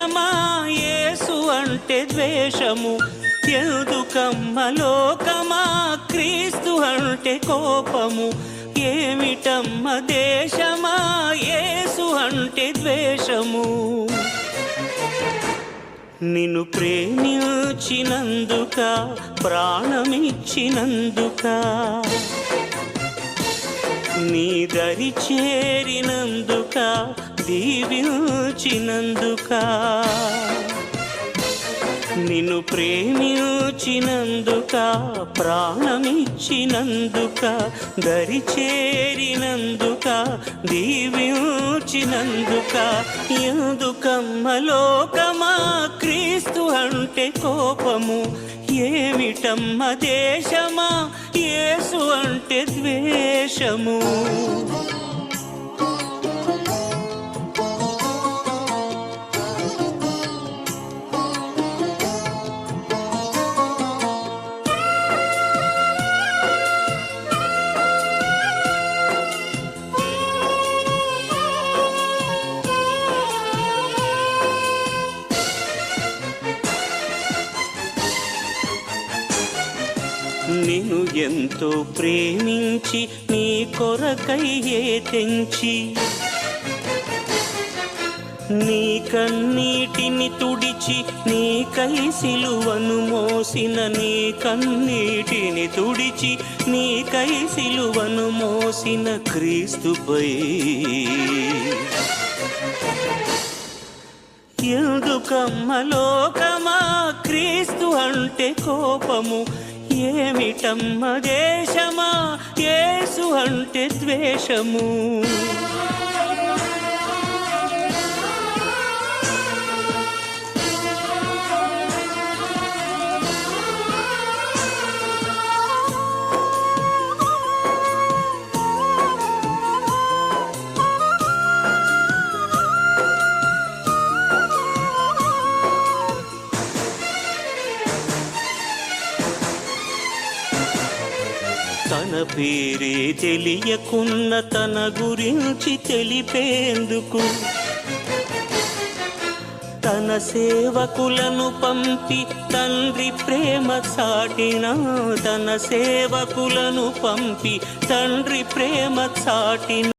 యేసు అంటే ద్వేషము, ఎందుకమ్మ లోకమా క్రీస్తు అంటే కోపము. ఏమిటమ్మ దేశమా యేసు అంటే ద్వేషము. నిన్ను ప్రేమించినందుక, ప్రాణమిచ్చినందుక, నీ దరి చేరినందుక, దీవించినందుక, నిన్ను ప్రేమించినందుక, ప్రాణమిచ్చినందుక, దరి చేరినందుక, దీవించినందుక. ఎందుకమ్మ లోకమా క్రీస్తు అంటే కోపము, ఏమిటమ్మ దేశమా యేసు అంటే ద్వేషము. నిన్ను ఎంతో ప్రేమించి నీ కొరకయ్యే తెంచి, నీ కన్నీటిని తుడిచి నీకై సిలువను మోసిన, నీ కన్నీటిని తుడిచి నీకై సిలువను మోసిన క్రీస్తుపై ఎందుకమ్మ లోకమా క్రీస్తు అంటే కోపము, ఏమిటమ్మ దేశమా యేసు అంటే ద్వేషము. తన పేరే తెలియకున్న తన గురించి తెలిపేందుకు తన సేవకులను పంపి తండ్రి ప్రేమ చాటిన, తన సేవకులను పంపి తండ్రి ప్రేమ చాటిన.